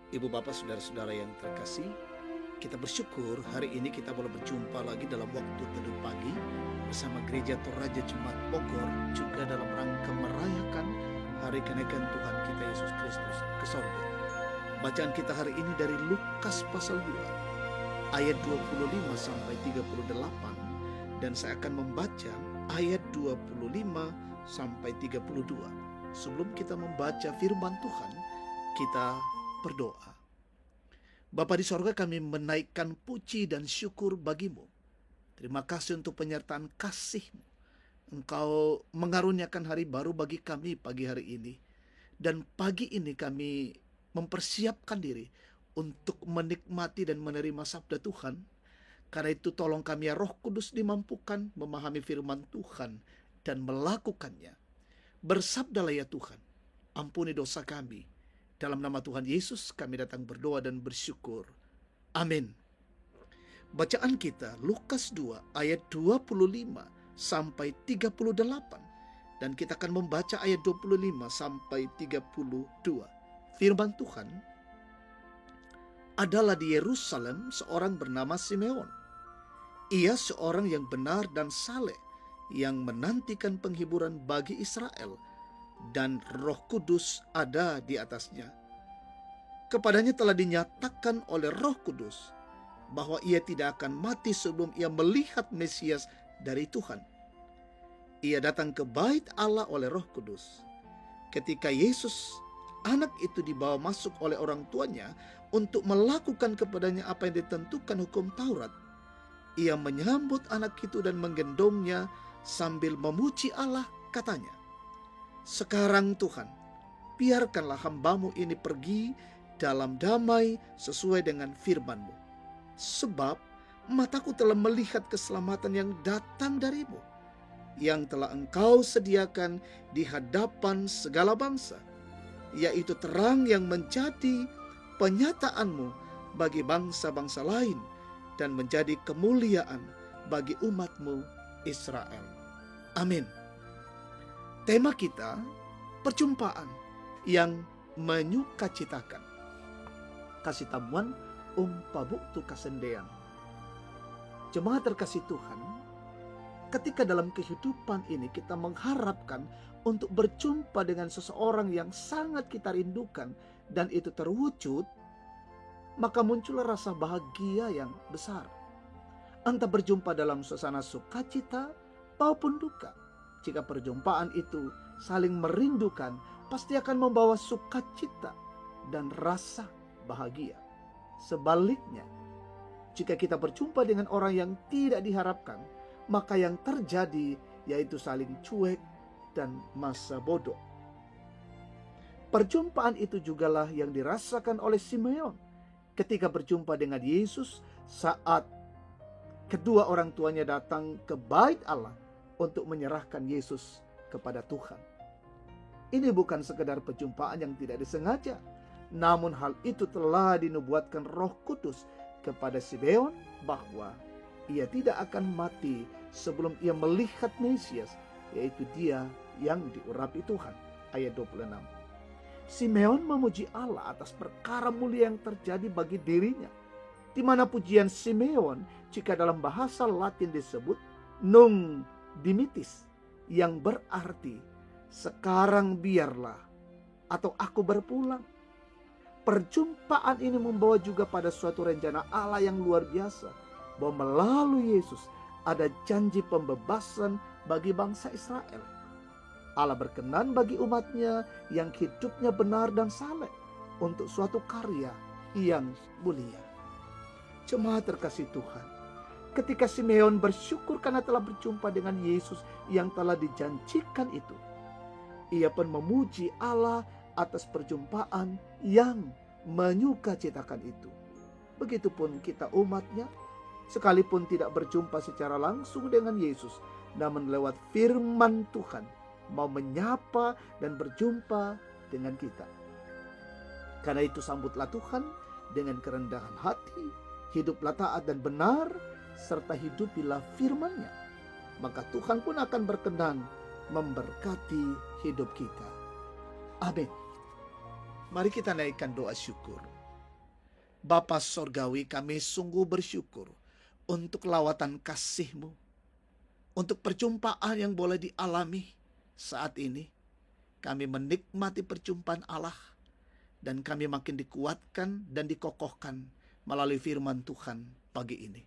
Ibu bapak saudara-saudara yang terkasih, kita bersyukur hari ini kita boleh berjumpa lagi dalam waktu teduh pagi bersama Gereja Toraja Jemaat Bogor, juga dalam rangka merayakan hari kenaikan Tuhan kita Yesus Kristus ke sorga. Bacaan kita hari ini dari Lukas pasal 2 ayat 25 sampai 38, dan saya akan membaca ayat 25 sampai 32. Sebelum kita membaca firman Tuhan, kita berdoa. Bapa di sorga, kami menaikkan puji dan syukur bagimu. Terima kasih untuk penyertaan kasih-Mu. Engkau mengaruniakan hari baru bagi kami pagi hari ini. Dan pagi ini kami mempersiapkan diri untuk menikmati dan menerima sabda Tuhan. Karena itu tolong kami ya Roh Kudus dimampukan memahami firman Tuhan dan melakukannya. Bersabdalah ya Tuhan, ampuni dosa kami. Dalam nama Tuhan Yesus kami datang berdoa dan bersyukur. Amin. Bacaan kita Lukas 2 ayat 25 sampai 38. Dan kita akan membaca ayat 25 sampai 32. Firman Tuhan, adalah di Yerusalem seorang bernama Simeon. Ia seorang yang benar dan saleh, yang menantikan penghiburan bagi Israel, dan Roh Kudus ada di atasnya. Kepadanya telah dinyatakan oleh Roh Kudus bahwa ia tidak akan mati sebelum ia melihat Mesias dari Tuhan. Ia datang ke bait Allah oleh Roh Kudus. Ketika Yesus, anak itu, dibawa masuk oleh orang tuanya untuk melakukan kepadanya apa yang ditentukan hukum Taurat, ia menyambut anak itu dan menggendongnya sambil memuji Allah, katanya, "Sekarang Tuhan, biarkanlah hamba-Mu ini pergi dalam damai sesuai dengan firman-Mu. Sebab mataku telah melihat keselamatan yang datang dari-Mu, yang telah Engkau sediakan di hadapan segala bangsa, yaitu terang yang menjadi penyataan-Mu bagi bangsa-bangsa lain, dan menjadi kemuliaan bagi umat-Mu Israel." Amin. Tema kita, perjumpaan yang menyukacitakan. Kasih tamuan Pabuktu kasendean. Jemaat terkasih Tuhan, ketika dalam kehidupan ini kita mengharapkan untuk berjumpa dengan seseorang yang sangat kita rindukan dan itu terwujud, maka muncullah rasa bahagia yang besar. Entah berjumpa dalam suasana sukacita maupun duka. Jika perjumpaan itu saling merindukan, pasti akan membawa sukacita dan rasa bahagia. Sebaliknya, jika kita berjumpa dengan orang yang tidak diharapkan, maka yang terjadi yaitu saling cuek dan masa bodoh. Perjumpaan itu jugalah yang dirasakan oleh Simeon ketika berjumpa dengan Yesus saat kedua orang tuanya datang ke bait Allah untuk menyerahkan Yesus kepada Tuhan. Ini bukan sekedar perjumpaan yang tidak disengaja, namun hal itu telah dinubuatkan Roh Kudus kepada Simeon bahwa ia tidak akan mati sebelum ia melihat Mesias, yaitu dia yang diurapi Tuhan. Ayat 26. Simeon memuji Allah atas perkara mulia yang terjadi bagi dirinya, di mana pujian Simeon jika dalam bahasa Latin disebut nunc dimittis, yang berarti sekarang biarlah atau aku berpulang. Perjumpaan ini membawa juga pada suatu rencana Allah yang luar biasa, bahwa melalui Yesus ada janji pembebasan bagi bangsa Israel. Allah berkenan bagi umatnya yang hidupnya benar dan saleh untuk suatu karya yang mulia. Jemaat terkasih Tuhan, ketika Simeon bersyukur karena telah berjumpa dengan Yesus yang telah dijanjikan itu, ia pun memuji Allah atas perjumpaan yang menyukacitakan itu. Begitupun kita umatnya, sekalipun tidak berjumpa secara langsung dengan Yesus, namun lewat firman Tuhan mau menyapa dan berjumpa dengan kita. Karena itu sambutlah Tuhan dengan kerendahan hati, hiduplah taat dan benar, serta hidupilah firman-Nya. Maka Tuhan pun akan berkenan memberkati hidup kita. Amin. Mari kita naikkan doa syukur. Bapa Sorgawi, kami sungguh bersyukur untuk lawatan kasih-Mu, untuk perjumpaan yang boleh dialami saat ini. Kami menikmati perjumpaan Allah, dan kami makin dikuatkan dan dikokohkan melalui firman Tuhan pagi ini.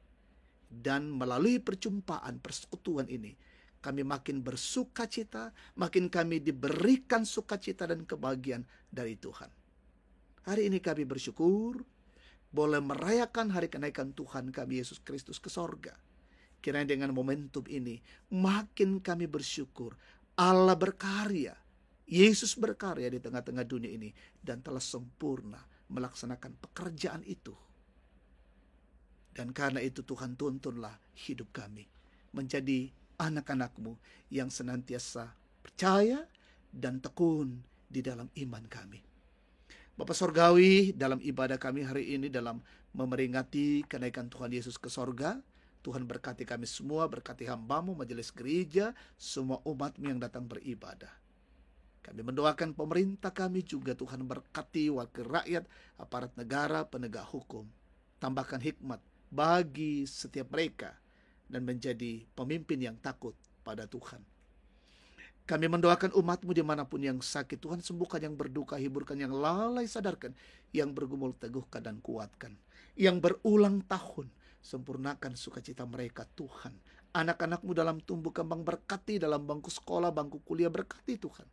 Dan melalui perjumpaan persekutuan ini, kami makin bersuka cita, makin kami diberikan sukacita dan kebahagiaan dari Tuhan. Hari ini kami bersyukur boleh merayakan hari kenaikan Tuhan kami Yesus Kristus ke sorga. Kiranya dengan momentum ini makin kami bersyukur Allah berkarya, Yesus berkarya di tengah-tengah dunia ini dan telah sempurna melaksanakan pekerjaan itu. Dan karena itu Tuhan, tuntunlah hidup kami menjadi anak-anak-Mu yang senantiasa percaya dan tekun di dalam iman kami. Bapak Sorgawi, dalam ibadah kami hari ini dalam memeringati kenaikan Tuhan Yesus ke sorga, Tuhan berkati kami semua, berkati hamba-Mu, majelis gereja, semua umat-Mu yang datang beribadah. Kami mendoakan pemerintah kami juga, Tuhan berkati wakil rakyat, aparat negara, penegak hukum. Tambahkan hikmat bagi setiap mereka dan menjadi pemimpin yang takut pada Tuhan. Kami mendoakan umat-Mu dimanapun yang sakit, Tuhan sembuhkan, yang berduka hiburkan, yang lalai sadarkan, yang bergumul teguhkan dan kuatkan, yang berulang tahun sempurnakan sukacita mereka Tuhan. Anak-anak-Mu dalam tumbuh kembang berkati, dalam bangku sekolah, bangku kuliah berkati Tuhan.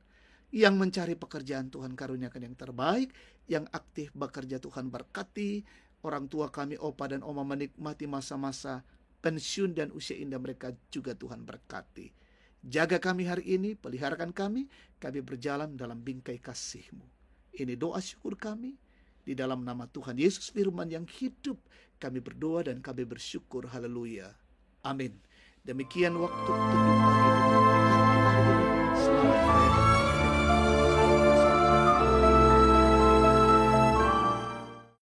Yang mencari pekerjaan Tuhan karuniakan yang terbaik, yang aktif bekerja Tuhan berkati. Orang tua kami, opa dan oma, menikmati masa-masa pensiun dan usia indah mereka juga Tuhan berkati. Jaga kami hari ini, peliharakan kami berjalan dalam bingkai kasih-Mu. Ini doa syukur kami, di dalam nama Tuhan Yesus firman yang hidup, kami berdoa dan kami bersyukur. Haleluya. Amin. Demikian waktu teduh